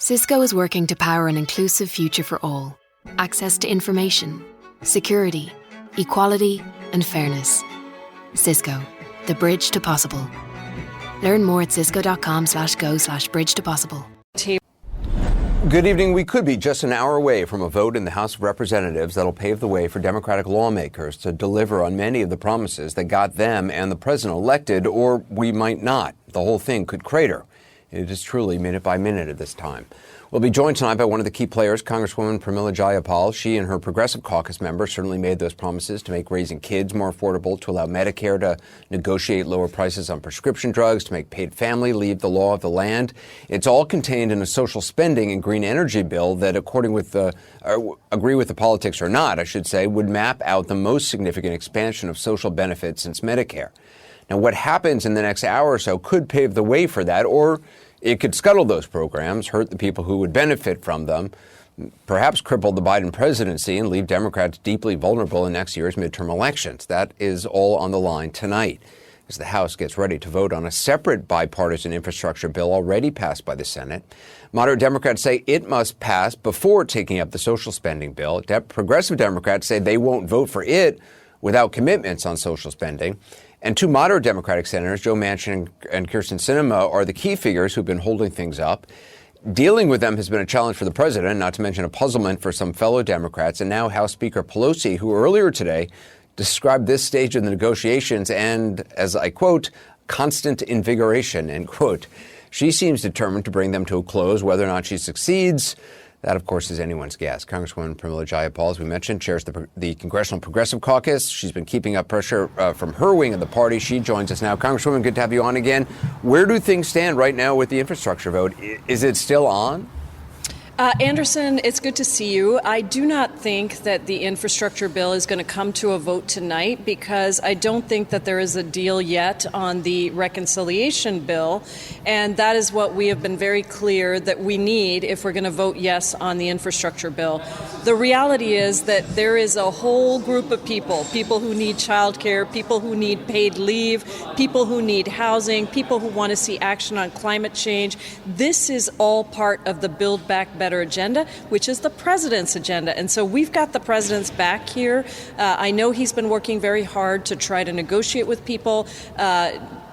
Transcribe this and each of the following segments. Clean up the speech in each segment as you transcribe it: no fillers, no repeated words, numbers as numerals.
Cisco is working to power an inclusive future for all. Access to information, security, equality, and fairness. Cisco, the bridge to possible. Learn more at cisco.com/go/bridge to possible. Good evening. We could be just an hour away from a vote in the House of Representatives that'll pave the way for Democratic lawmakers to deliver on many of the promises that got them and the president elected, or we might not. The whole thing could crater. It is truly minute by minute at this time. We'll be joined tonight by one of the key players, Congresswoman Pramila Jayapal. She and her Progressive Caucus members certainly made those promises to make raising kids more affordable, to allow Medicare to negotiate lower prices on prescription drugs, to make paid family leave the law of the land. It's all contained in a social spending and green energy bill that, agree with the politics or not, I should say, would map out the most significant expansion of social benefits since Medicare. Now, what happens in the next hour or so could pave the way for that, or it could scuttle those programs, hurt the people who would benefit from them, perhaps cripple the Biden presidency and leave Democrats deeply vulnerable in next year's midterm elections. That is all on the line tonight as the House gets ready to vote on a separate bipartisan infrastructure bill already passed by the Senate. Moderate Democrats say it must pass before taking up the social spending bill. Progressive Democrats say they won't vote for it without commitments on social spending. And two moderate Democratic senators, Joe Manchin and Kyrsten Sinema, are the key figures who've been holding things up. Dealing with them has been a challenge for the president, not to mention a puzzlement for some fellow Democrats. And now House Speaker Pelosi, who earlier today described this stage of the negotiations and, as I quote, constant invigoration, end quote. She seems determined to bring them to a close. Whether or not she succeeds, that, of course, is anyone's guess. Congresswoman Pramila Jayapal, as we mentioned, chairs the Congressional Progressive Caucus. She's been keeping up pressure from her wing of the party. She joins us now. Congresswoman, good to have you on again. Where do things stand right now with the infrastructure vote? Is it still on? Anderson, it's good to see you. I do not think that the infrastructure bill is going to come to a vote tonight because I don't think that there is a deal yet on the reconciliation bill. And that is what we have been very clear that we need if we're going to vote yes on the infrastructure bill. The reality is that there is a whole group of people who need childcare, people who need paid leave, people who need housing, people who want to see action on climate change. This is all part of the Build Back Better agenda, which is the president's agenda. And so we've got the president's back here. I know he's been working very hard to try to negotiate with people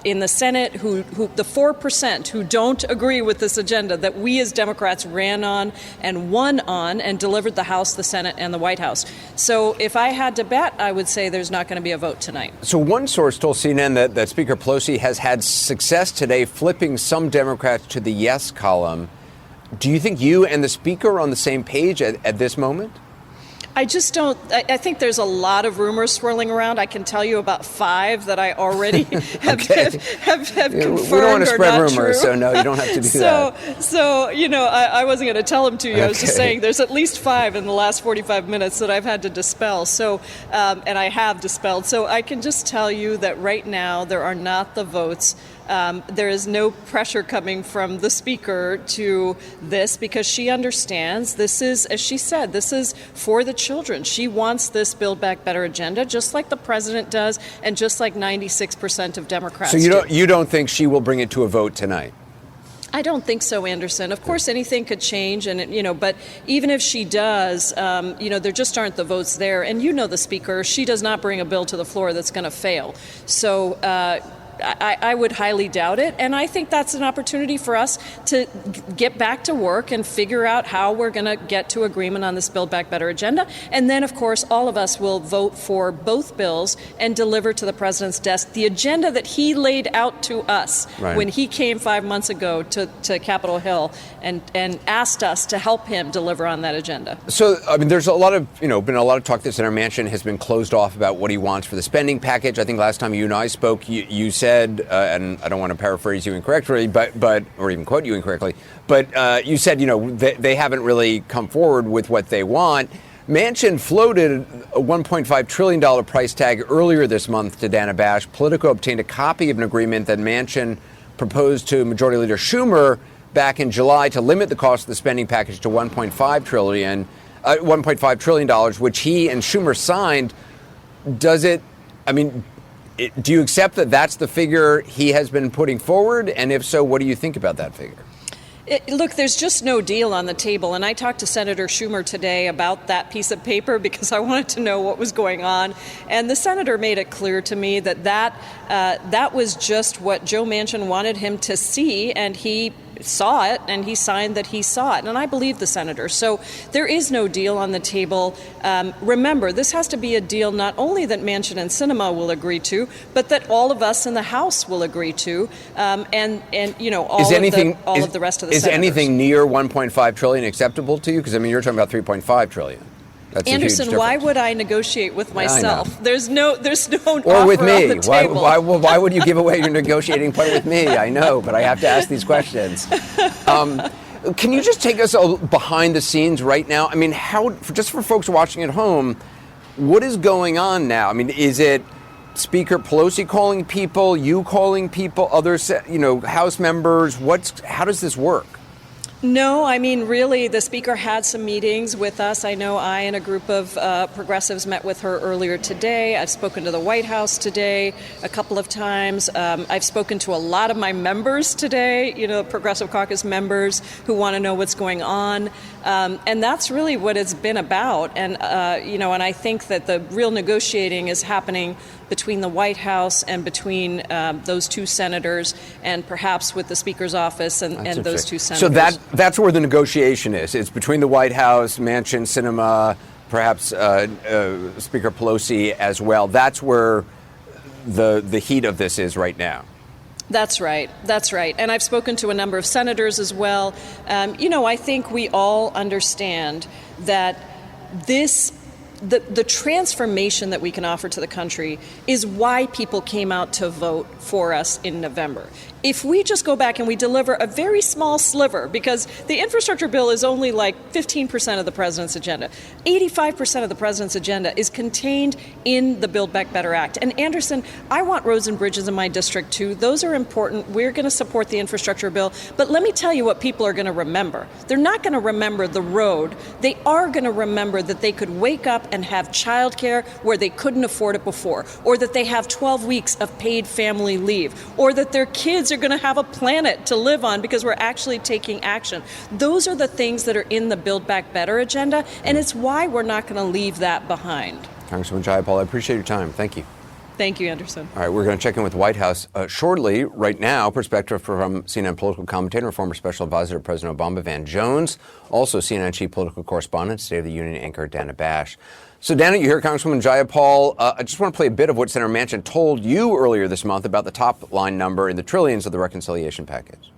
in the Senate who the 4% who don't agree with this agenda that we as Democrats ran on and won on and delivered the House, the Senate, and the White House. So if I had to bet, I would say there's not going to be a vote tonight. So one source told CNN that Speaker Pelosi has had success today flipping some Democrats to the yes column. Do you think you and the Speaker are on the same page at this moment? I just don't. I think there's a lot of rumors swirling around. I can tell you about 5 that I already have confirmed. We don't want to spread rumors, true. So no, you don't have to do that. So, I wasn't going to tell them to you. Okay. I was just saying there's at least 5 in the last 45 minutes that I've had to dispel. So, and I have dispelled. So I can just tell you that right now there are not the votes. There is no pressure coming from the Speaker to this because she understands this is, as she said, this is for the children. She wants this Build Back Better agenda, just like the president does, and just like 96% of Democrats do. So you don't think she will bring it to a vote tonight? I don't think so, Anderson. Of course, anything could change, and but even if she does, there just aren't the votes there. And the Speaker, she does not bring a bill to the floor that's going to fail. So I would highly doubt it. And I think that's an opportunity for us to get back to work and figure out how we're going to get to agreement on this Build Back Better agenda. And then, of course, all of us will vote for both bills and deliver to the president's desk the agenda that he laid out to us when he came 5 months ago to Capitol Hill and asked us to help him deliver on that agenda. So, there's a lot of, been a lot of talk that Senator Manchin has been closed off about what he wants for the spending package. I think last time you and I spoke, you said, and I don't want to paraphrase you incorrectly, but or even quote you incorrectly, but you said, they haven't really come forward with what they want. Manchin floated a $1.5 trillion price tag earlier this month to Dana Bash. Politico obtained a copy of an agreement that Manchin proposed to Majority Leader Schumer back in July to limit the cost of the spending package to $1.5 trillion, which he and Schumer signed. Do you accept that that's the figure he has been putting forward? And if so, what do you think about that figure? Look, there's just no deal on the table. And I talked to Senator Schumer today about that piece of paper because I wanted to know what was going on. And the senator made it clear to me that was just what Joe Manchin wanted him to see, and he saw it, and he signed that he saw it. And I believe the senator. So there is no deal on the table. Remember, this has to be a deal not only that Manchin and Sinema will agree to, but that all of us in the House will agree to, and all of the rest of the senators. Is anything near 1.5 trillion acceptable to you? Because, I mean, you're talking about 3.5 trillion. That's Anderson, why would I negotiate with myself? There's no or offer with me. on the table. Why would you give away your negotiating point with me? I know, but I have to ask these questions. Can you just take us behind the scenes right now? I mean, just for folks watching at home, what is going on now? I mean, is it Speaker Pelosi calling people, you calling people, others, House members? How does this work? No, I mean, really, the Speaker had some meetings with us. I know I and a group of progressives met with her earlier today. I've spoken to the White House today a couple of times. I've spoken to a lot of my members today, Progressive Caucus members who want to know what's going on. And that's really what it's been about. And I think that the real negotiating is happening between the White House and between those two senators, and perhaps with the Speaker's office and those two senators. So that's where the negotiation is. It's between the White House, Manchin, Sinema, perhaps Speaker Pelosi as well. That's where the heat of this is right now. That's right. And I've spoken to a number of senators as well. I think we all understand that the transformation that we can offer to the country is why people came out to vote for us in November. If we just go back and we deliver a very small sliver, because the infrastructure bill is only like 15% of the president's agenda, 85% of the president's agenda is contained in the Build Back Better Act. And Anderson, I want roads and bridges in my district too. Those are important. We're going to support the infrastructure bill. But let me tell you what people are going to remember. They're not going to remember the road. They are going to remember that they could wake up and have childcare where they couldn't afford it before, or that they have 12 weeks of paid family leave, or that their kids are going to have a planet to live on because we're actually taking action. Those are the things that are in the Build Back Better agenda, and it's why we're not going to leave that behind. Congresswoman Jayapal, I appreciate your time. Thank you. Thank you, Anderson. All right, we're going to check in with the White House shortly. Right now, perspective from CNN political commentator and former special advisor to President Obama, Van Jones. Also, CNN chief political correspondent, State of the Union anchor Dana Bash. So, Dana, you hear Congresswoman Jayapal. I just want to play a bit of what Senator Manchin told you earlier this month about the top line number in the trillions of the reconciliation package.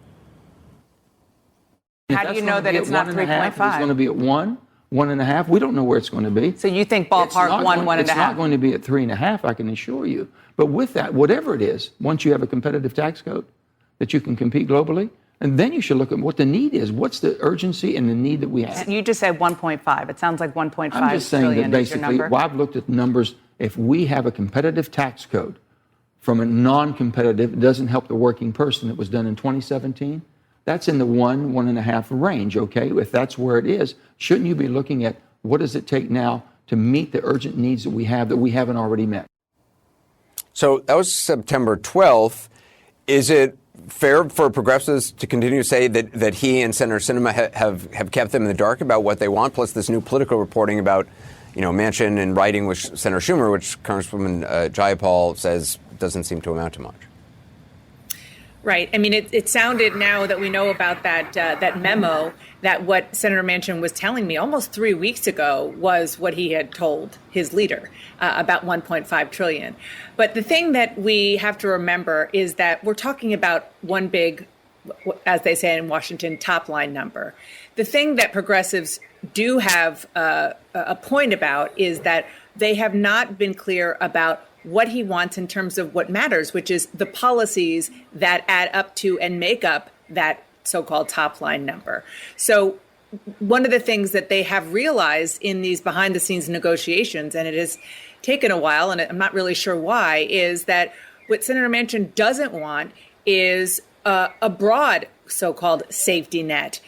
How do you know that it's not 3.5? It's going to be at 1, 1.5. We don't know where it's going to be. So you think ballpark 1.5? It's not going to be at 3.5, I can assure you. But with that, whatever it is, once you have a competitive tax code that you can compete globally, and then you should look at what the need is. What's the urgency and the need that we have? You just said 1.5. It sounds like 1.5 I'm just saying that basically, well, I've looked at the numbers. If we have a competitive tax code from a non-competitive, it doesn't help the working person that was done in 2017. That's in the 1.5 range, okay? If that's where it is, shouldn't you be looking at what does it take now to meet the urgent needs that we haven't already met? So that was September 12th. Is it fair for progressives to continue to say that he and Senator Sinema have kept them in the dark about what they want, plus this new political reporting about, Manchin in writing with Senator Schumer, which Congresswoman Jayapal says doesn't seem to amount to much? Right. I mean, it sounded now that we know about that memo that what Senator Manchin was telling me almost 3 weeks ago was what he had told his leader about 1.5 trillion. But the thing that we have to remember is that we're talking about one big, as they say in Washington, top line number. The thing that progressives do have a point about is that they have not been clear about what he wants in terms of what matters, which is the policies that add up to and make up that so-called top line number. So one of the things that they have realized in these behind the scenes negotiations, and it has taken a while, and I'm not really sure why, is that what Senator Manchin doesn't want is a broad so-called safety net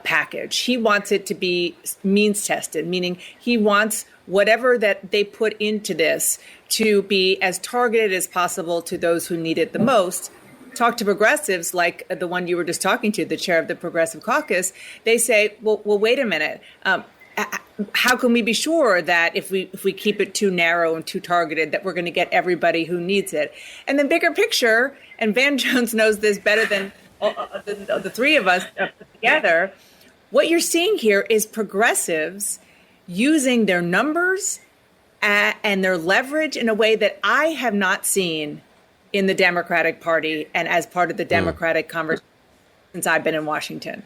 package. He wants it to be means tested, meaning he wants whatever that they put into this to be as targeted as possible to those who need it the most, talk to progressives like the one you were just talking to, the chair of the Progressive Caucus, they say, well, wait a minute. How can we be sure that if we keep it too narrow and too targeted, that we're going to get everybody who needs it? And then bigger picture, and Van Jones knows this better than the three of us together, what you're seeing here is progressives using their numbers and their leverage in a way that I have not seen in the Democratic Party and as part of the Democratic conversation since I've been in Washington.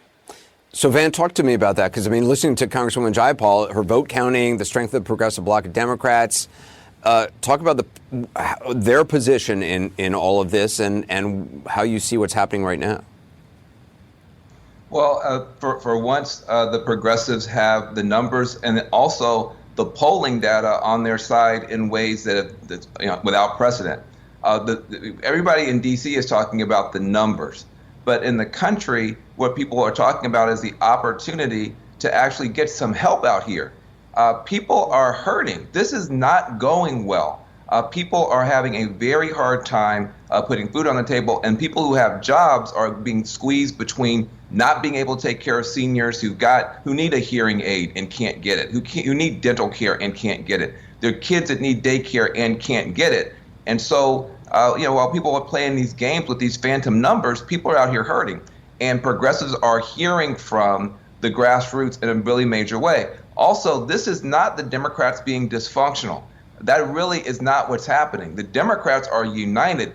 So, Van, talk to me about that, because, I mean, listening to Congresswoman Jayapal, her vote counting, the strength of the progressive bloc of Democrats, talk about their position in all of this and how you see what's happening right now. Well, for once, the progressives have the numbers and also the polling data on their side in ways that without precedent. Everybody in D.C. is talking about the numbers, but in the country, what people are talking about is the opportunity to actually get some help out here. People are hurting. This is not going well. People are having a very hard time putting food on the table, and people who have jobs are being squeezed between not being able to take care of seniors who need a hearing aid and can't get it, who need dental care and can't get it. There are kids that need daycare and can't get it. And so, while people are playing these games with these phantom numbers, people are out here hurting. And progressives are hearing from the grassroots in a really major way. Also, this is not the Democrats being dysfunctional. That really is not what's happening. The Democrats are united.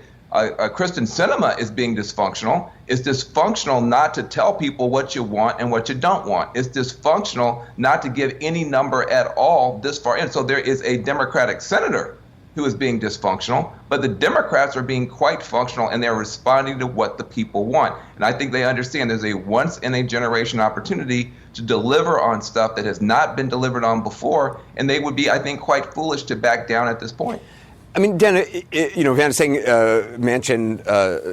Kristen Sinema is being dysfunctional. It's dysfunctional not to tell people what you want and what you don't want. It's dysfunctional not to give any number at all this far in. So there is a Democratic senator who is being dysfunctional, but the Democrats are being quite functional, and they're responding to what the people want. And I think they understand there's a once-in-a-generation opportunity to deliver on stuff that has not been delivered on before, and they would be, I think, quite foolish to back down at this point. I mean, Dan, Van is saying Manchin,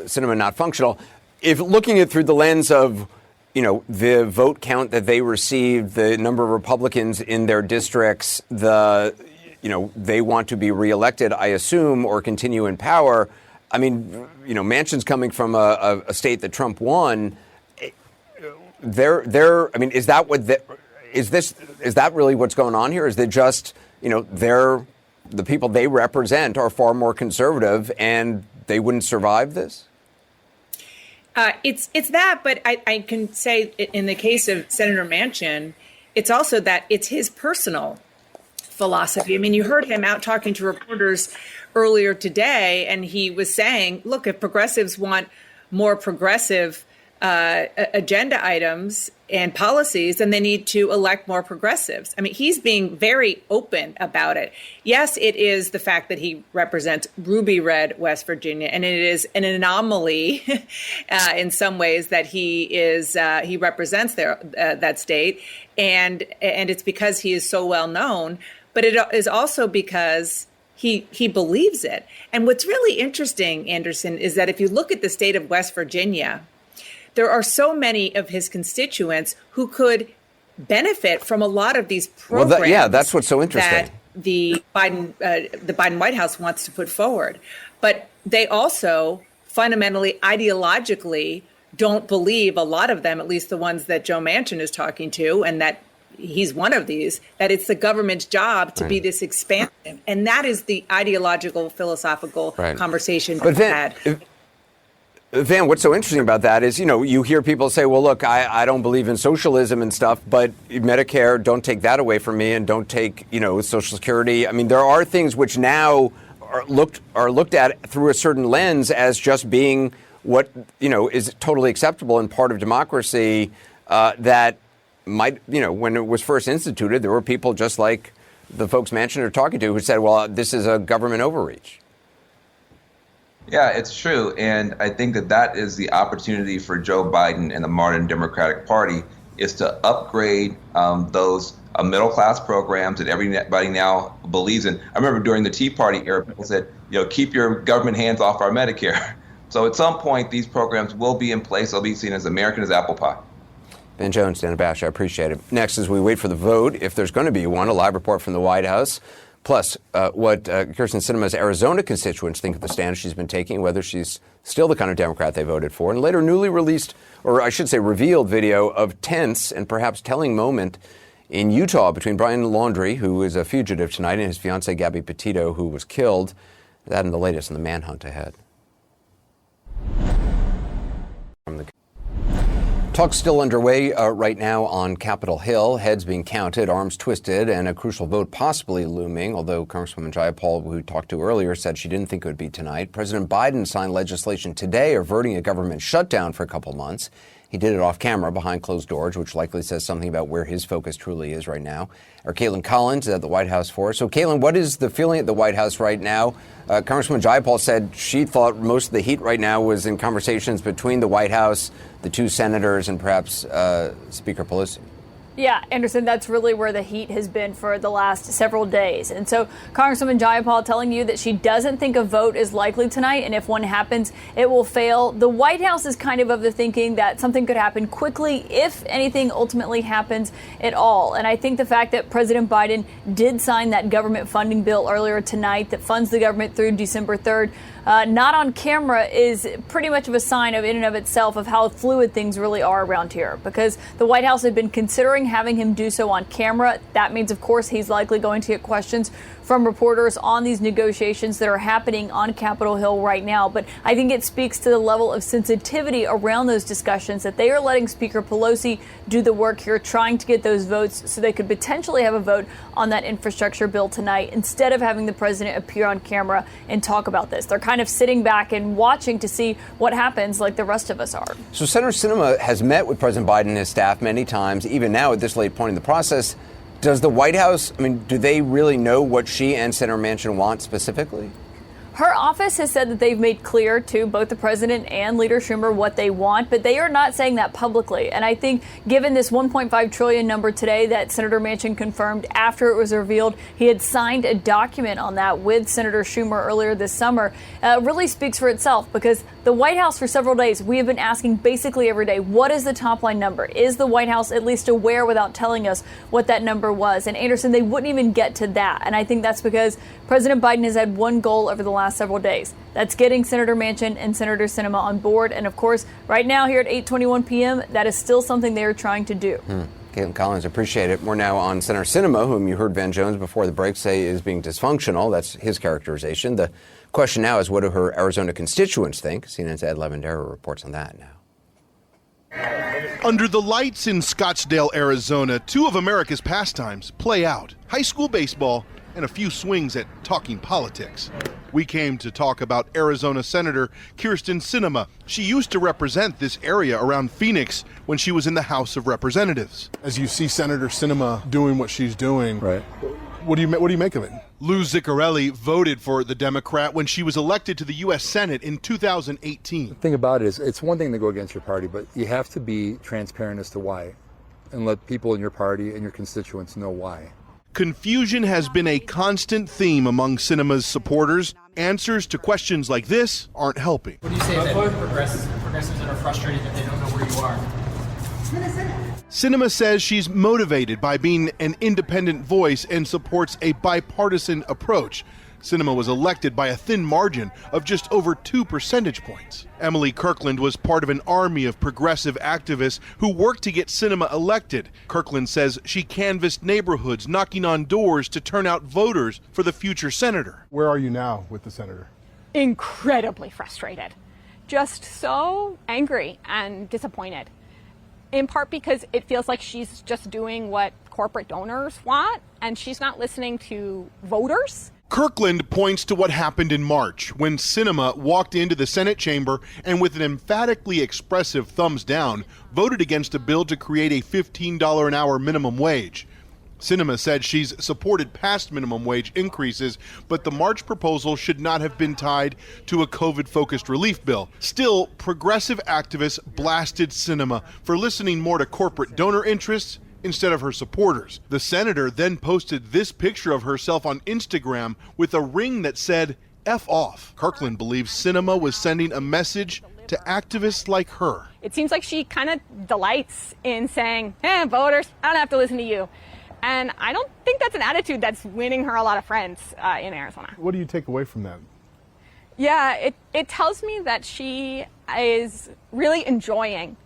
Sinema not functional. If looking at through the lens of, the vote count that they received, the number of Republicans in their districts, they want to be reelected, I assume, or continue in power. I mean, Manchin's coming from a state that Trump won. Is that really what's going on here? Is that just, the people they represent are far more conservative and they wouldn't survive this? It's that, but I can say in the case of Senator Manchin, it's also that it's his personal philosophy. I mean, you heard him out talking to reporters earlier today, and he was saying, look, if progressives want more progressive agenda items and policies, then they need to elect more progressives. I mean, he's being very open about it. Yes, it is the fact that he represents ruby red West Virginia, and it is an anomaly in some ways that he represents that state, and it's because he is so well known. But it is also because he believes it. And what's really interesting, Anderson, is that if you look at the state of West Virginia, there are so many of his constituents who could benefit from a lot of these programs. Well, that's what's so interesting. That the Biden White House wants to put forward. But they also fundamentally, ideologically, don't believe, a lot of them, at least the ones that Joe Manchin is talking to, and that he's one of these, that it's the government's job to be this expansive. And that is the ideological, philosophical conversation we've had. Van, what's so interesting about that is, you hear people say, well, look, I don't believe in socialism and stuff, but Medicare, don't take that away from me, and don't take, Social Security. I mean, there are things which now are looked at through a certain lens as just being what, is totally acceptable and part of democracy, that might, when it was first instituted, there were people just like the folks Manchin are talking to who said, well, this is a government overreach. Yeah, it's true. And I think that is the opportunity for Joe Biden and the modern Democratic Party, is to upgrade those middle-class programs that everybody now believes in. I remember during the Tea Party era, people said, keep your government hands off our Medicare. So at some point, these programs will be in place. They'll be seen as American as apple pie. Ben Jones, Dana Bash, I appreciate it. Next, as we wait for the vote, if there's going to be one, a live report from the White House. Plus, what Kyrsten Sinema's Arizona constituents think of the stand she's been taking, whether she's still the kind of Democrat they voted for, and later newly released, or I should say revealed, video of tense and perhaps telling moment in Utah between Brian Laundrie, who is a fugitive tonight, and his fiancée Gabby Petito, who was killed. That and the latest in the manhunt ahead. Talk's still underway right now on Capitol Hill. Heads being counted, arms twisted, and a crucial vote possibly looming, although Congresswoman Jayapal, who we talked to earlier, said she didn't think it would be tonight. President Biden signed legislation today averting a government shutdown for a couple months. He did it off camera behind closed doors, which likely says something about where his focus truly is right now. Our Caitlin Collins is at the White House for us. So, Caitlin, what is the feeling at the White House right now? Congresswoman Jayapal said she thought most of the heat right now was in conversations between the White House, the two senators, and perhaps Speaker Pelosi. Yeah, Anderson, that's really where the heat has been for the last several days. And so Congresswoman Jayapal telling you that she doesn't think a vote is likely tonight, and if one happens, it will fail. The White House is kind of the thinking that something could happen quickly if anything ultimately happens at all. And I think the fact that President Biden did sign that government funding bill earlier tonight that funds the government through December 3rd, not on camera, is pretty much of a sign of in and of itself of how fluid things really are around here, because the White House had been considering having him do so on camera. That means, of course, he's likely going to get questions from reporters on these negotiations that are happening on Capitol Hill right now. But I think it speaks to the level of sensitivity around those discussions that they are letting Speaker Pelosi do the work here, trying to get those votes so they could potentially have a vote on that infrastructure bill tonight instead of having the president appear on camera and talk about this. They're kind of sitting back and watching to see what happens, like the rest of us are. So Senator Sinema has met with President Biden and his staff many times, even now at this late point in the process. Does the White House, do they really know what she and Senator Manchin want specifically? Her office has said that they've made clear to both the president and Leader Schumer what they want, but they are not saying that publicly. And I think given this $1.5 trillion number today that Senator Manchin confirmed after it was revealed, he had signed a document on that with Senator Schumer earlier this summer, really speaks for itself, because the White House for several days, we have been asking basically every day, what is the top line number? Is the White House at least aware without telling us what that number was? And Anderson, they wouldn't even get to that. And I think that's because President Biden has had one goal over the last several days. That's getting Senator Manchin and Senator Sinema on board. And of course, right now here at 8:21 p.m., that is still something they are trying to do. Caitlin Collins, appreciate it. We're now on Senator Sinema, whom you heard Van Jones before the break say is being dysfunctional. That's his characterization. The question now is, what do her Arizona constituents think? CNN's Ed Lavandera reports on that now. Under the lights in Scottsdale, Arizona, two of America's pastimes play out: high school baseball and a few swings at talking politics. We came to talk about Arizona Senator Kyrsten Sinema. She used to represent this area around Phoenix when she was in the House of Representatives. As you see Senator Sinema doing what she's doing, right, what do you make of it? Lou Ziccarelli voted for the Democrat when she was elected to the U.S. Senate in 2018. The thing about it is, it's one thing to go against your party, but you have to be transparent as to why, and let people in your party and your constituents know why. Confusion has been a constant theme among Sinema's supporters. Answers to questions like this aren't helping. What do you say that progressives that are frustrated that they don't know where you are? Sinema says she's motivated by being an independent voice and supports a bipartisan approach. Sinema was elected by a thin margin of just over 2 percentage points. Emily Kirkland was part of an army of progressive activists who worked to get Sinema elected. Kirkland says she canvassed neighborhoods, knocking on doors to turn out voters for the future senator. Where are you now with the senator? Incredibly frustrated. Just so angry and disappointed. In part because it feels like she's just doing what corporate donors want, and she's not listening to voters. Kirkland points to what happened in March when Sinema walked into the Senate chamber and with an emphatically expressive thumbs down, voted against a bill to create a $15 an hour minimum wage. Sinema said she's supported past minimum wage increases, but the March proposal should not have been tied to a COVID-focused relief bill. Still, progressive activists blasted Sinema for listening more to corporate donor interests instead of her supporters. The senator then posted this picture of herself on Instagram with a ring that said, F off. Kirkland believes Sinema was sending a message to activists like her. It seems like she kind of delights in saying, voters, I don't have to listen to you. And I don't think that's an attitude that's winning her a lot of friends in Arizona. What do you take away from that? Yeah, it tells me that she is really enjoying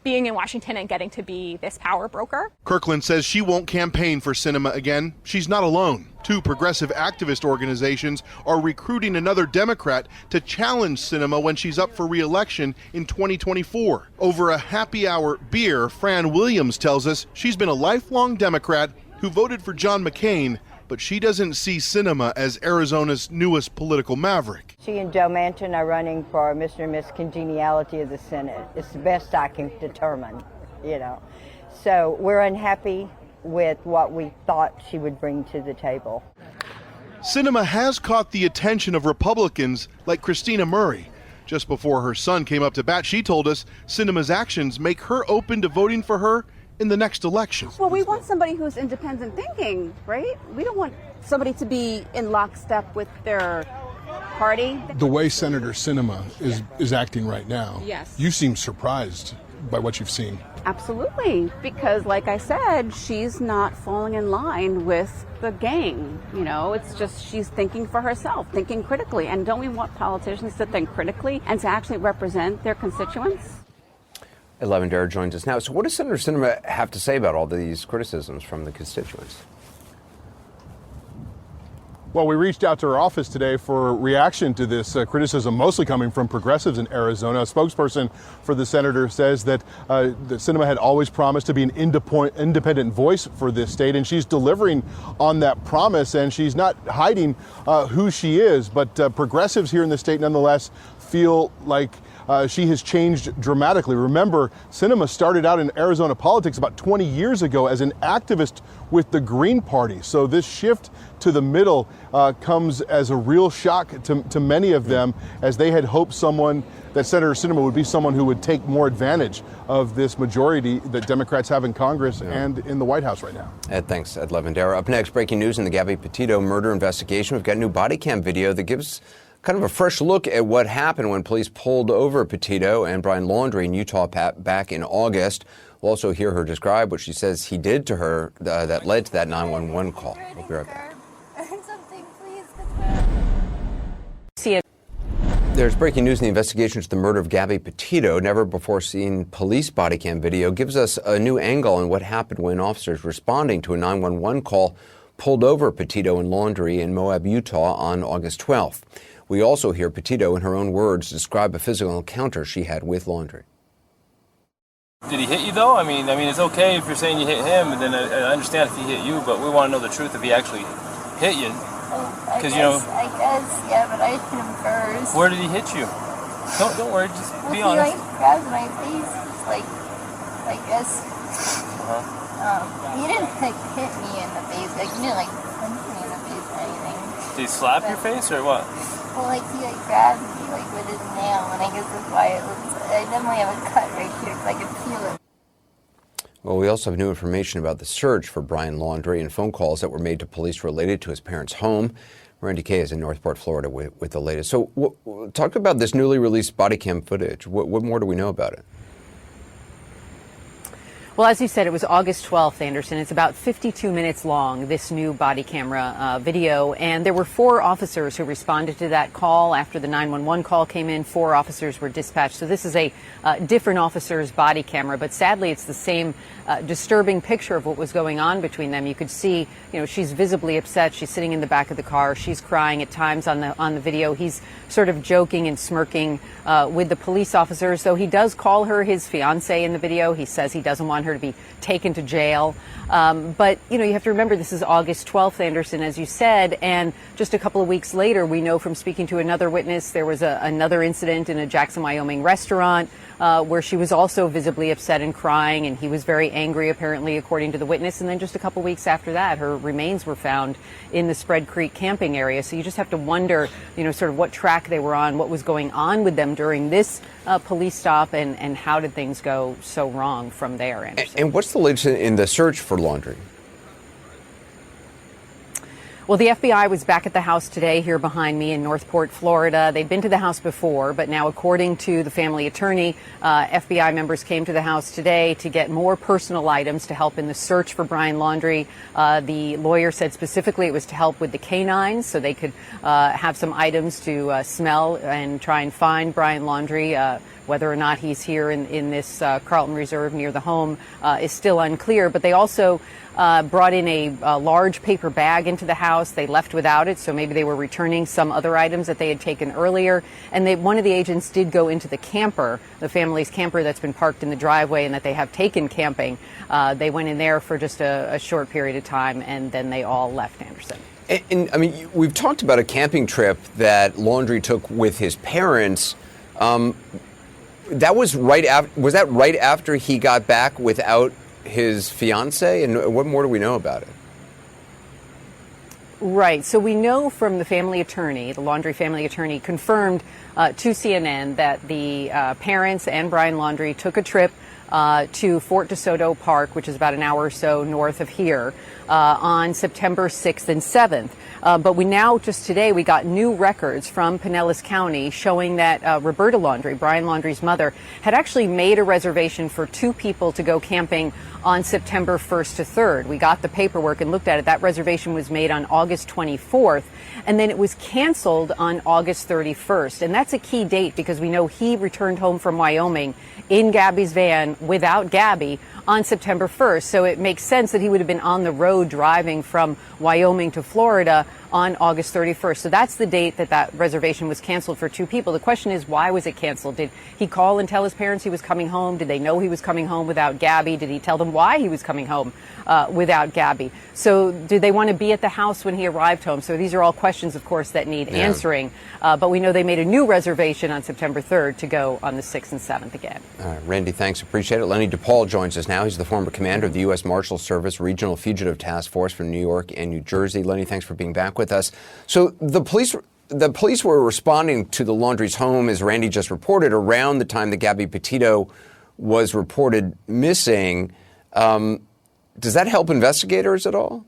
being in Washington and getting to be this power broker. Kirkland says she won't campaign for Sinema again. She's not alone. 2 progressive activist organizations are recruiting another Democrat to challenge Sinema when she's up for re-election in 2024. Over a happy hour beer, Fran Williams tells us she's been a lifelong Democrat who voted for John McCain, but she doesn't see Sinema as Arizona's newest political maverick. She and Joe Manchin are running for Mr. and Miss Congeniality of the Senate. It's the best I can determine, you know. So we're unhappy with what we thought she would bring to the table. Sinema has caught the attention of Republicans like Christina Murray. Just before her son came up to bat, she told us Sinema's actions make her open to voting for her in the next election. Well, we want somebody who's independent thinking, right? We don't want somebody to be in lockstep with their party. The way Senator Sinema is acting right now, yes, you seem surprised by what you've seen. Absolutely, because like I said, she's not falling in line with the gang. You know, it's just she's thinking for herself, thinking critically. And don't we want politicians to think critically and to actually represent their constituents? Ed Lavendera joins us now. So what does Senator Sinema have to say about all these criticisms from the constituents? Well, we reached out to her office today for a reaction to this criticism, mostly coming from progressives in Arizona. A spokesperson for the senator says that Sinema had always promised to be an independent voice for this state, and she's delivering on that promise, and she's not hiding who she is. But progressives here in the state nonetheless feel like she has changed dramatically. Remember, Sinema started out in Arizona politics about 20 years ago as an activist with the Green Party. So this shift to the middle comes as a real shock to many of them, as they had hoped that Senator Sinema would be someone who would take more advantage of this majority that Democrats have in Congress and in the White House right now. Ed, thanks, Ed Lavendera. Up next, breaking news in the Gabby Petito murder investigation. We've got a new body cam video that gives kind of a fresh look at what happened when police pulled over Petito and Brian Laundrie in Utah back in August. We'll also hear her describe what she says he did to her that led to that 911 call. We'll be right back. There's breaking news in the investigation into the murder of Gabby Petito. Never before seen police body cam video gives us a new angle on what happened when officers responding to a 911 call pulled over Petito and Laundrie in Moab, Utah on August 12th. We also hear Petito, in her own words, describe a physical encounter she had with Laundrie. Did he hit you, though? I mean, it's okay if you're saying you hit him, and then I understand if he hit you, but we want to know the truth if he actually hit you. I guess, yeah, but I hit him first. Where did he hit you? Don't worry, just be honest. He, grabbed my face, I guess. He didn't, hit me in the face. He didn't, punch me in the face or anything. Did he slap your face, or what? Well, he, grabbed me, with his nail, and I guess that's why I definitely have a cut right here, because I could feel it. Well, we also have new information about the search for Brian Laundrie and phone calls that were made to police related to his parents' home. Randy Kay is in Northport, Florida with the latest. So talk about this newly released body cam footage. What more do we know about it? Well, as you said, it was August 12th, Anderson. It's about 52 minutes long, this new body camera video. And there were 4 officers who responded to that call. After the 911 call came in, 4 officers were dispatched. So this is a different officer's body camera. But sadly, it's the same disturbing picture of what was going on between them. You could see, she's visibly upset. She's sitting in the back of the car. She's crying at times on the video. He's sort of joking and smirking with the police officers, though he does call her his fiancée in the video. He says he doesn't want her to be taken to jail. But, you have to remember this is August 12th, Anderson, as you said, and just a couple of weeks later, we know from speaking to another witness, there was another incident in a Jackson, Wyoming restaurant where she was also visibly upset and crying, and he was very angry, apparently, according to the witness. And then just a couple of weeks after that, her remains were found in the Spread Creek camping area. So you just have to wonder, sort of what track they were on, what was going on with them during this police stop, and how did things go so wrong from there, Anderson? And what's the latest in the search for Laundrie? Well, the FBI was back at the house today here behind me in Northport, Florida. They'd been to the house before, but now, according to the family attorney, FBI members came to the house today to get more personal items to help in the search for Brian Laundrie. The lawyer said specifically it was to help with the canines so they could have some items to smell and try and find Brian Laundrie. Whether or not he's here in this Carlton Reserve near the home is still unclear. But they also brought in a large paper bag into the house. They left without it, so maybe they were returning some other items that they had taken earlier. And one of the agents did go into the camper, the family's camper that's been parked in the driveway and that they have taken camping. They went in there for just a short period of time, and then they all left, Anderson. And I mean, we've talked about a camping trip that Laundrie took with his parents. That was was that right after he got back without his fiance? And what more do we know about it? Right. So we know from the family attorney, the Laundrie family attorney, confirmed to CNN that the parents and Brian Laundrie took a trip to Fort DeSoto Park, which is about an hour or so north of here, on September 6th and 7th. But just today, we got new records from Pinellas County showing that Roberta Laundrie, Brian Laundrie's mother, had actually made a reservation for 2 people to go camping on September 1st to 3rd. We got the paperwork and looked at it. That reservation was made on August 24th, and then it was canceled on August 31st. And that's a key date because we know he returned home from Wyoming in Gabby's van without Gabby on September 1st. So it makes sense that he would have been on the road driving from Wyoming to Florida on August 31st. So that's the date that reservation was canceled for 2 people. The question is, why was it canceled? Did he call and tell his parents he was coming home? Did they know he was coming home without Gabby? Did he tell them why he was coming home without Gabby? So did they want to be at the house when he arrived home? So these are all questions, of course, that need answering. But we know they made a new reservation on September 3rd to go on the 6th and 7th again. All right, Randy, thanks. Appreciate it. Lenny DePaul joins us now. He's the former commander of the U.S. Marshal Service Regional Fugitive Task Force for New York and New Jersey. Lenny, thanks for being back with us. So the police were responding to the Laundrie's home, as Randy just reported, around the time that Gabby Petito was reported missing. Does that help investigators at all?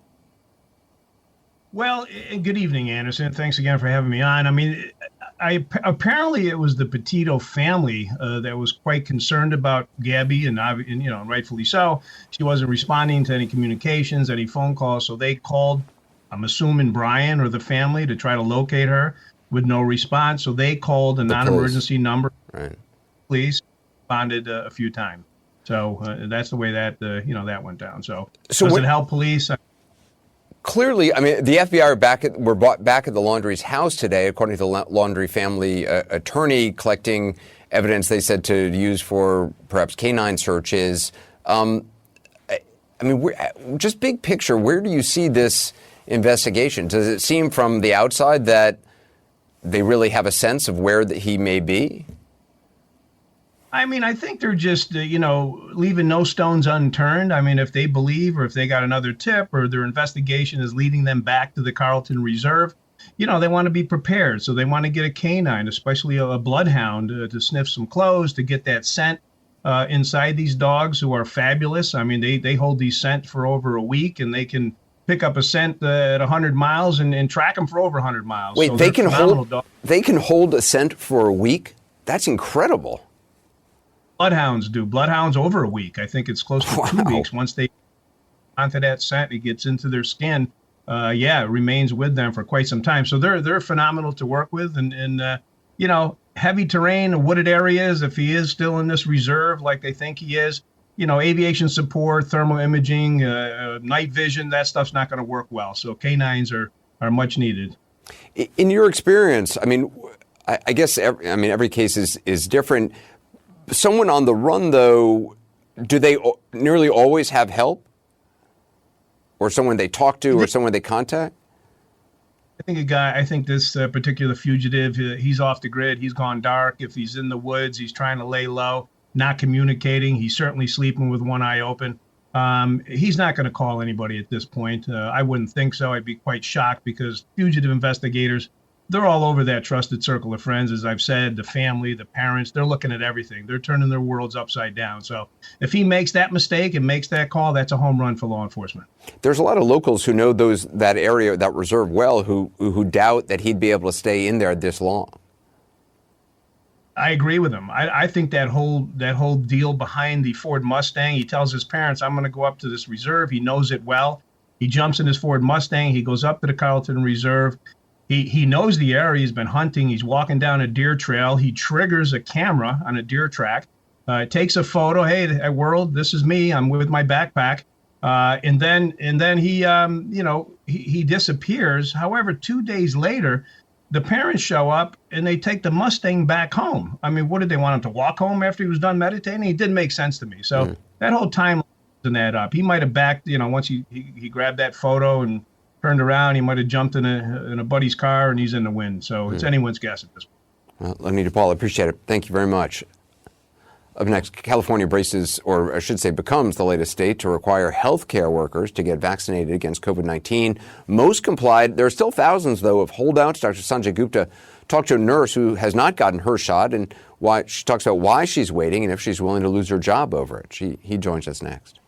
Well, good evening, Anderson. Thanks again for having me on. I mean, apparently it was the Petito family that was quite concerned about Gabby, and rightfully so. She wasn't responding to any communications, any phone calls, so they called, I'm assuming, Brian or the family to try to locate her with no response. So they called a non-emergency number. Right. Police responded a few times. So that's the way that that went down. So does it help police? Clearly, I mean, the FBI were back at the Laundrie's house today, according to the Laundrie family attorney, collecting evidence they said to use for perhaps canine searches. I mean, just big picture, where do you see this investigation? Does it seem from the outside that they really have a sense of where he may be? I mean, I think they're just, leaving no stones unturned. I mean, if they believe or if they got another tip or their investigation is leading them back to the Carlton Reserve, they want to be prepared. So they want to get a canine, especially a bloodhound, to sniff some clothes, to get that scent inside these dogs who are fabulous. I mean, they hold these scent for over a week, and they can pick up a scent at 100 miles and track them for over 100 miles. Wait, so they can hold a scent for a week? That's incredible. Bloodhounds do. Bloodhounds over a week. I think it's close to 2 weeks. Once they onto that scent, it gets into their skin. It remains with them for quite some time. So they're phenomenal to work with. And heavy terrain, wooded areas, if he is still in this reserve like they think he is, aviation support, thermal imaging, night vision, that stuff's not going to work well. So canines are much needed. In your experience, I mean, I guess every case is different. Someone on the run, though, do they nearly always have help? Or someone they talk to or someone they contact? I think this particular fugitive, he's off the grid. He's gone dark. If he's in the woods, he's trying to lay low, not communicating. He's certainly sleeping with one eye open. He's not going to call anybody at this point. I wouldn't think so. I'd be quite shocked because fugitive investigators they're all over that trusted circle of friends, as I've said, the family, the parents, they're looking at everything. They're turning their worlds upside down. So if he makes that mistake and makes that call, that's a home run for law enforcement. There's a lot of locals who know that area, that reserve well, who doubt that he'd be able to stay in there this long. I agree with him. I think that whole deal behind the Ford Mustang, he tells his parents, I'm going to go up to this reserve. He knows it well. He jumps in his Ford Mustang. He goes up to the Carlton Reserve. He knows the area. He's been hunting. He's walking down a deer trail. He triggers a camera on a deer track, takes a photo. Hey, world, this is me. I'm with my backpack. And then he disappears. However, 2 days later, the parents show up and they take the Mustang back home. I mean, what did they want him to walk home after he was done meditating? It didn't make sense to me. So that whole timeline doesn't add up. He might have backed, once he grabbed that photo and turned around, he might have jumped in a buddy's car and he's in the wind. So it's anyone's guess at this point. Well, Anita Paul, I appreciate it. Thank you very much. Up next, California braces, or I should say becomes the latest state to require healthcare workers to get vaccinated against COVID-19. Most complied. There are still thousands, though, of holdouts. Dr. Sanjay Gupta talked to a nurse who has not gotten her shot, and she talks about why she's waiting and if she's willing to lose her job over it. He joins us next.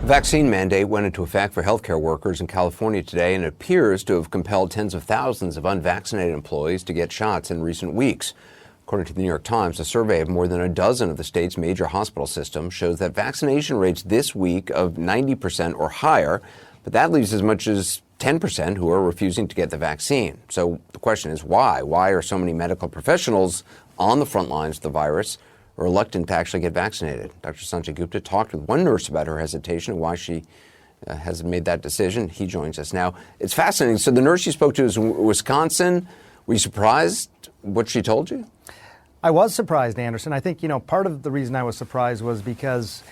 The vaccine mandate went into effect for healthcare workers in California today and appears to have compelled tens of thousands of unvaccinated employees to get shots in recent weeks. According to the New York Times, a survey of more than a dozen of the state's major hospital systems shows that vaccination rates this week of 90% or higher, but that leaves as much as 10% who are refusing to get the vaccine. So the question is why? Why are so many medical professionals on the front lines of the virus reluctant to actually get vaccinated? Dr. Sanjay Gupta talked with one nurse about her hesitation and why she has made that decision. He joins us now. It's fascinating. So the nurse you spoke to is in Wisconsin. Were you surprised what she told you? I was surprised, Anderson. I think, part of the reason I was surprised was because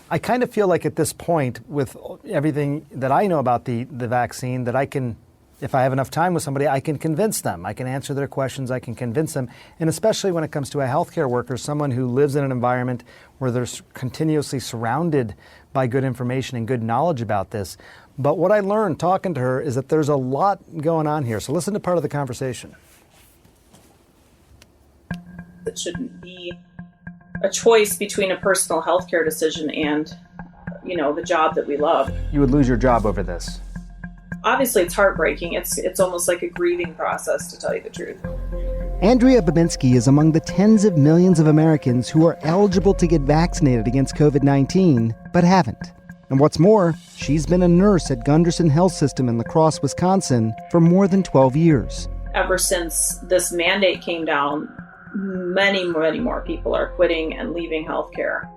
I kind of feel like at this point, with everything that I know about the vaccine, that I can, if I have enough time with somebody, I can convince them. I can answer their questions. I can convince them. And especially when it comes to a healthcare worker, someone who lives in an environment where they're continuously surrounded by good information and good knowledge about this. But what I learned talking to her is that there's a lot going on here. So listen to part of the conversation. It shouldn't be a choice between a personal healthcare decision and, the job that we love. You would lose your job over this. Obviously, it's heartbreaking. It's almost like a grieving process, to tell you the truth. Andrea Babinski is among the tens of millions of Americans who are eligible to get vaccinated against COVID-19, but haven't. And what's more, she's been a nurse at Gunderson Health System in La Crosse, Wisconsin, for more than 12 years. Ever since this mandate came down, many, many more people are quitting and leaving healthcare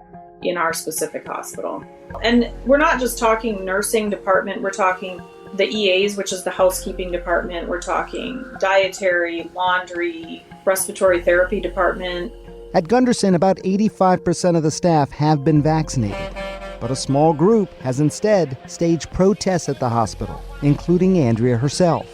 in our specific hospital. And we're not just talking nursing department, we're talking the EAs, which is the housekeeping department. We're talking dietary, laundry, respiratory therapy department. At Gunderson, about 85% of the staff have been vaccinated. But a small group has instead staged protests at the hospital, including Andrea herself.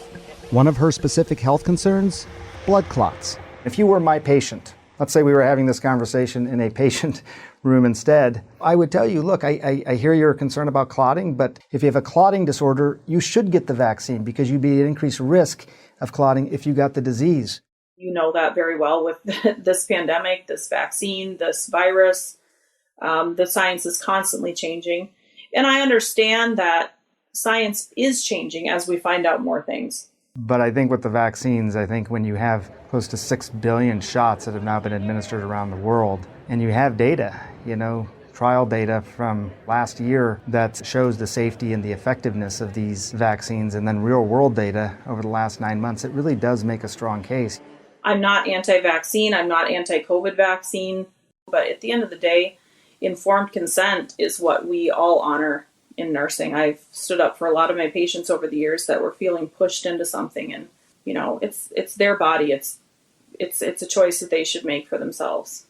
One of her specific health concerns? Blood clots. If you were my patient, let's say we were having this conversation in a patient room instead, I would tell you, look, I hear your concern about clotting, but if you have a clotting disorder, you should get the vaccine because you'd be at increased risk of clotting if you got the disease. You know that very well with this pandemic, this vaccine, this virus. The science is constantly changing. And I understand that science is changing as we find out more things. But I think with the vaccines, I think when you have close to 6 billion shots that have now been administered around the world, and you have data, trial data from last year that shows the safety and the effectiveness of these vaccines, and then real world data over the last 9 months, it really does make a strong case. I'm not anti-vaccine, I'm not anti-COVID vaccine, but at the end of the day, informed consent is what we all honor in nursing. I've stood up for a lot of my patients over the years that were feeling pushed into something, and it's their body. It's a choice that they should make for themselves,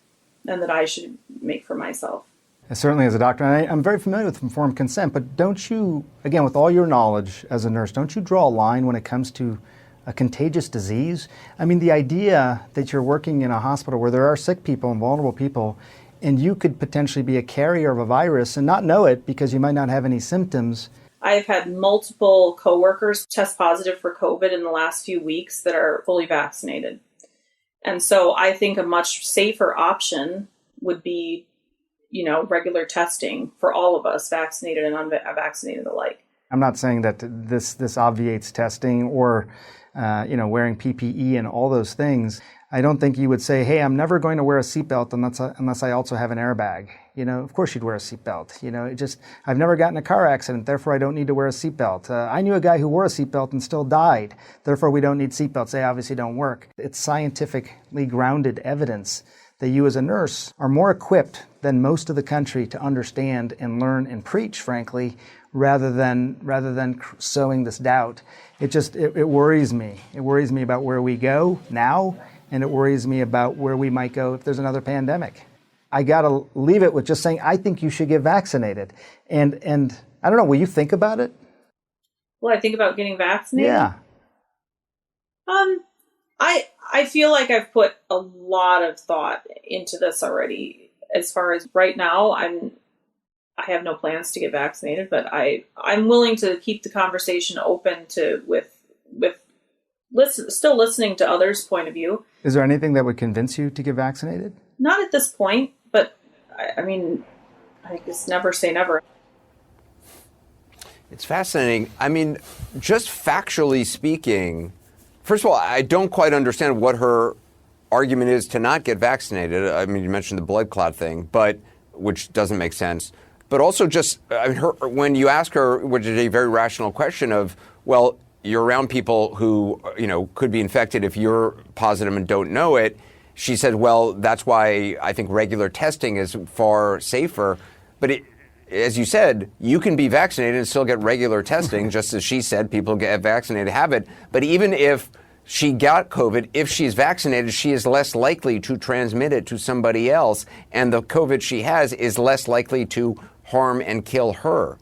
and that I should make for myself. Certainly as a doctor, and I'm very familiar with informed consent, but don't you, again, with all your knowledge as a nurse, don't you draw a line when it comes to a contagious disease? I mean, the idea that you're working in a hospital where there are sick people and vulnerable people, and you could potentially be a carrier of a virus and not know it because you might not have any symptoms. I've had multiple coworkers test positive for COVID in the last few weeks that are fully vaccinated. And so I think a much safer option would be, regular testing for all of us, vaccinated and unvaccinated alike. I'm not saying that this obviates testing or, wearing PPE and all those things. I don't think you would say, hey, I'm never going to wear a seatbelt unless I also have an airbag. Of course you'd wear a seatbelt. I've never gotten in a car accident, therefore I don't need to wear a seatbelt. I knew a guy who wore a seatbelt and still died, therefore we don't need seatbelts. They obviously don't work. It's scientifically grounded evidence that you as a nurse are more equipped than most of the country to understand and learn and preach, frankly, rather than sowing this doubt. It worries me. It worries me about where we go now, and it worries me about where we might go if there's another pandemic. I got to leave it with just saying, I think you should get vaccinated. And I don't know, will you think about it? Will I think about getting vaccinated? Yeah. I feel like I've put a lot of thought into this already. As far as right now, I have no plans to get vaccinated, but I'm willing to keep the conversation open still listening to others' point of view. Is there anything that would convince you to get vaccinated? Not at this point, but I guess never say never. It's fascinating. Just factually speaking, first of all, I don't quite understand what her argument is to not get vaccinated. You mentioned the blood clot thing, which doesn't make sense. But also when you ask her, which is a very rational question of, well, you're around people who, could be infected if you're positive and don't know it. She said, well, that's why I think regular testing is far safer. But as you said, you can be vaccinated and still get regular testing, just as she said, people get vaccinated have it. But even if she got COVID, if she's vaccinated, she is less likely to transmit it to somebody else. And the COVID she has is less likely to harm and kill her.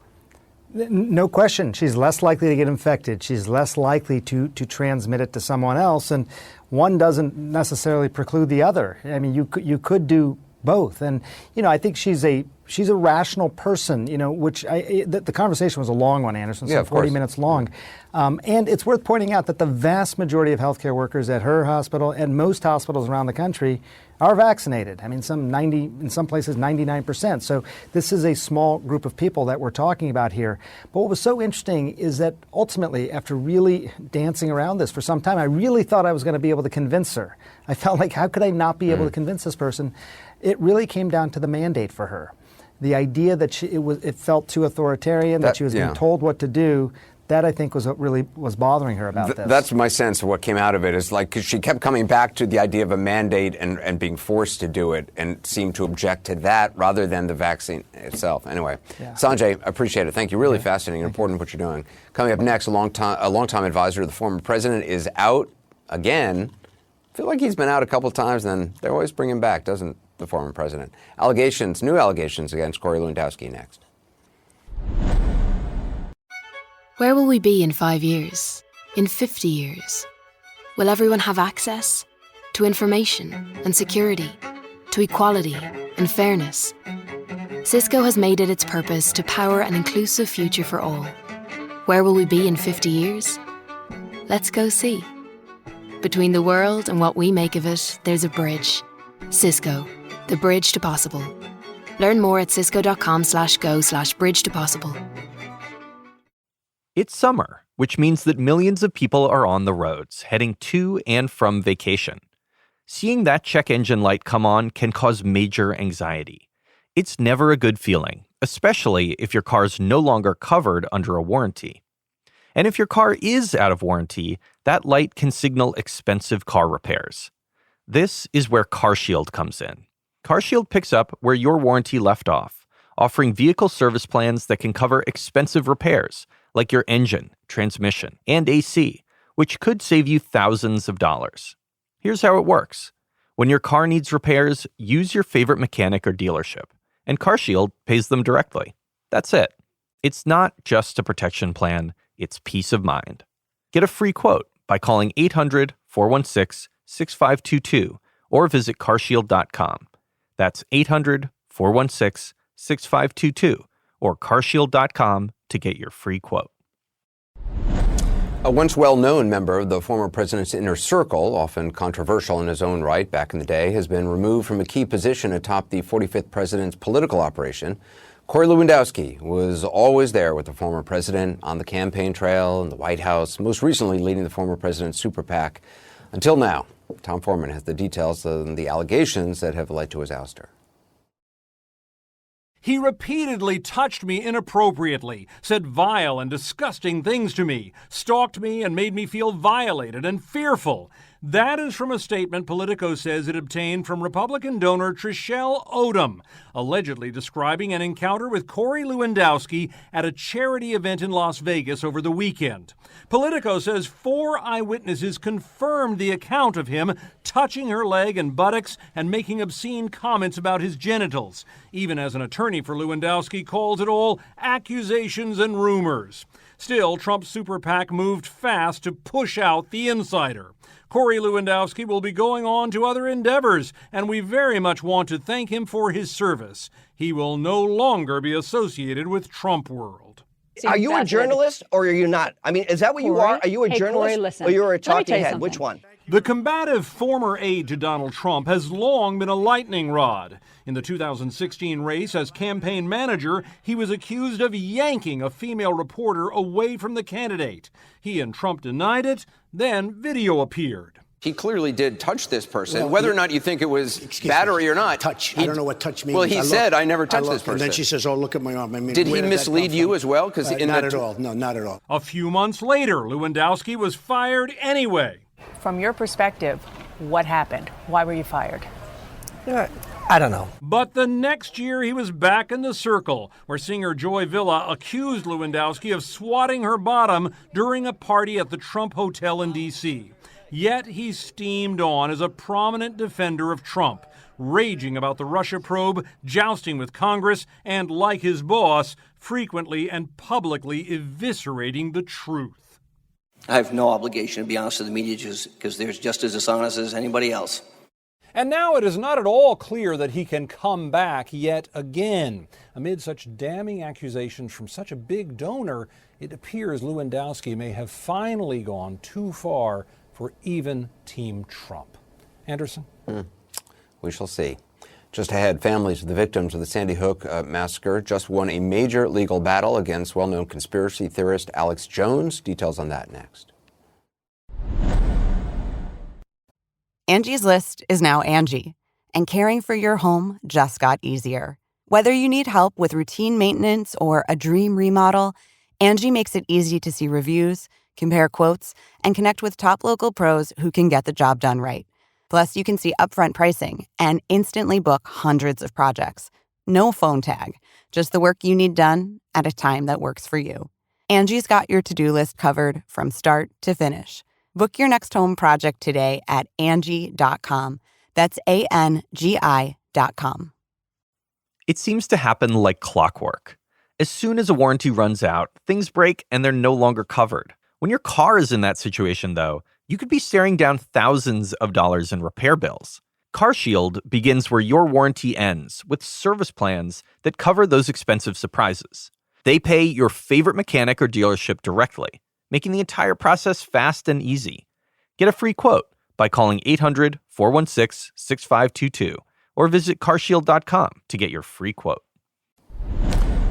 No question. She's less likely to get infected. She's less likely to transmit it to someone else. And one doesn't necessarily preclude the other. You could do both. And, I think she's a rational person, which the conversation was a long one, Anderson, so 40 minutes long. And it's worth pointing out that the vast majority of healthcare workers at her hospital and most hospitals around the country are vaccinated. In some places 99%. So this is a small group of people that we're talking about here. But what was so interesting is that ultimately, after really dancing around this for some time, I really thought I was going to be able to convince her. I felt like, how could I not be able to convince this person? It really came down to the mandate for her. The idea that it felt too authoritarian, that she was being told what to do. That, I think, was what really was bothering her about this. That's my sense of what came out of it, is because she kept coming back to the idea of a mandate and being forced to do it, and seemed to object to that rather than the vaccine itself. Anyway, Sanjay, I appreciate it. Thank you. Really fascinating and important what you're doing. Coming up next, a longtime advisor to the former president is out again. I feel like he's been out a couple times, and then they always bring him back, doesn't the former president? New allegations against Corey Lewandowski next. Where will we be in 5 years? In 50 years? Will everyone have access to information and security, to equality and fairness? Cisco has made it its purpose to power an inclusive future for all. Where will we be in 50 years? Let's go see. Between the world and what we make of it, there's a bridge. Cisco, the bridge to possible. Learn more at cisco.com/go/bridge to possible. It's summer, which means that millions of people are on the roads, heading to and from vacation. Seeing that check engine light come on can cause major anxiety. It's never a good feeling, especially if your car's no longer covered under a warranty. And if your car is out of warranty, that light can signal expensive car repairs. This is where CarShield comes in. CarShield picks up where your warranty left off, offering vehicle service plans that can cover expensive repairs, like your engine, transmission, and AC, which could save you thousands of dollars. Here's how it works. When your car needs repairs, use your favorite mechanic or dealership, and CarShield pays them directly. That's it. It's not just a protection plan, it's peace of mind. Get a free quote by calling 800-416-6522 or visit carshield.com. That's 800-416-6522 or carshield.com to get your free quote. A once well-known member of the former president's inner circle, often controversial in his own right back in the day, has been removed from a key position atop the 45th president's political operation. Corey Lewandowski was always there with the former president on the campaign trail in the White House, most recently leading the former president's super PAC. Until now, Tom Foreman has the details on the allegations that have led to his ouster. He repeatedly touched me inappropriately, said vile and disgusting things to me, stalked me and made me feel violated and fearful. That is from a statement Politico says it obtained from Republican donor Trishelle Odom, allegedly describing an encounter with Corey Lewandowski at a charity event in Las Vegas over the weekend. Politico says 4 eyewitnesses confirmed the account of him touching her leg and buttocks and making obscene comments about his genitals, even as an attorney for Lewandowski calls it all accusations and rumors. Still, Trump's super PAC moved fast to push out the insider. Corey Lewandowski will be going on to other endeavors, and we very much want to thank him for his service. He will no longer be associated with Trump World. Are you a journalist or are you not? I mean, is that what you are? Are you a journalist or you're a talking head? Which one? The combative former aide to Donald Trump has long been a lightning rod. In the 2016 race as campaign manager, he was accused of yanking a female reporter away from the candidate. He and Trump denied it, then video appeared. He clearly did touch this person, whether or not you think it was battery or not. Touch. I don't know what touch means. Well, he said, I never touched this person. And then she says, oh, look at my arm. I mean, did he mislead you as well? Not at all. No, not at all. A few months later, Lewandowski was fired anyway. From your perspective, what happened? Why were you fired? I don't know. But the next year, he was back in the circle, where singer Joy Villa accused Lewandowski of swatting her bottom during a party at the Trump Hotel in D.C. Yet he steamed on as a prominent defender of Trump, raging about the Russia probe, jousting with Congress, and, like his boss, frequently and publicly eviscerating the truth. I have no obligation to be honest with the media because they're just as dishonest as anybody else. And now it is not at all clear that he can come back yet again. Amid such damning accusations from such a big donor, it appears Lewandowski may have finally gone too far for even Team Trump. Anderson? We shall see. Just ahead, families of the victims of the Sandy Hook massacre just won a major legal battle against well-known conspiracy theorist Alex Jones. Details on that next. Angie's List is now Angie, and caring for your home just got easier. Whether you need help with routine maintenance or a dream remodel, Angie makes it easy to see reviews, compare quotes, and connect with top local pros who can get the job done right. Plus, you can see upfront pricing and instantly book hundreds of projects. No phone tag, just the work you need done at a time that works for you. Angie's got your to-do list covered from start to finish. Book your next home project today at Angie.com. That's ANGI.com. It seems to happen like clockwork. As soon as a warranty runs out, things break and they're no longer covered. When your car is in that situation, though, you could be staring down thousands of dollars in repair bills. CarShield begins where your warranty ends with service plans that cover those expensive surprises. They pay your favorite mechanic or dealership directly, making the entire process fast and easy. Get a free quote by calling 800-416-6522 or visit carshield.com to get your free quote.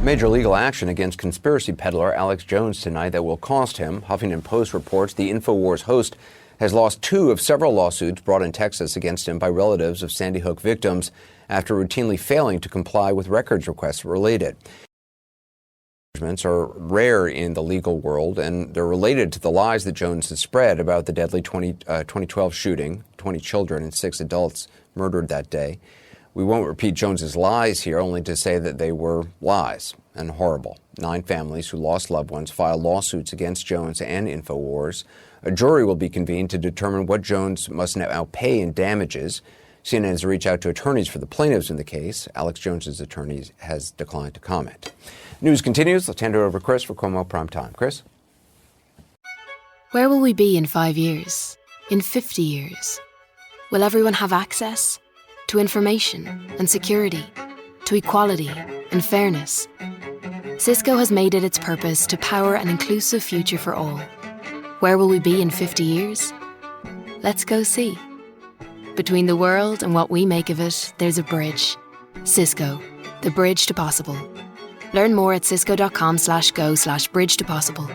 Major legal action against conspiracy peddler Alex Jones tonight that will cost him. Huffington Post reports the InfoWars host has lost 2 of several lawsuits brought in Texas against him by relatives of Sandy Hook victims after routinely failing to comply with records requests related. Are rare in the legal world, and they're related to the lies that Jones has spread about the deadly 2012 shooting, 20 children and 6 adults murdered that day. We won't repeat Jones's lies here, only to say that they were lies and horrible. 9 families who lost loved ones filed lawsuits against Jones and InfoWars. A jury will be convened to determine what Jones must now pay in damages. CNN has reached out to attorneys for the plaintiffs in the case. Alex Jones's attorney has declined to comment. News continues. Let's hand it over to Chris for Cuomo Primetime. Chris? Where will we be in 5 years? In 50 years? Will everyone have access to information and security, to equality and fairness? Cisco has made it its purpose to power an inclusive future for all. Where will we be in 50 years? Let's go see. Between the world and what we make of it, there's a bridge. Cisco, the bridge to possible. Learn more at cisco.com/go/bridge to possible.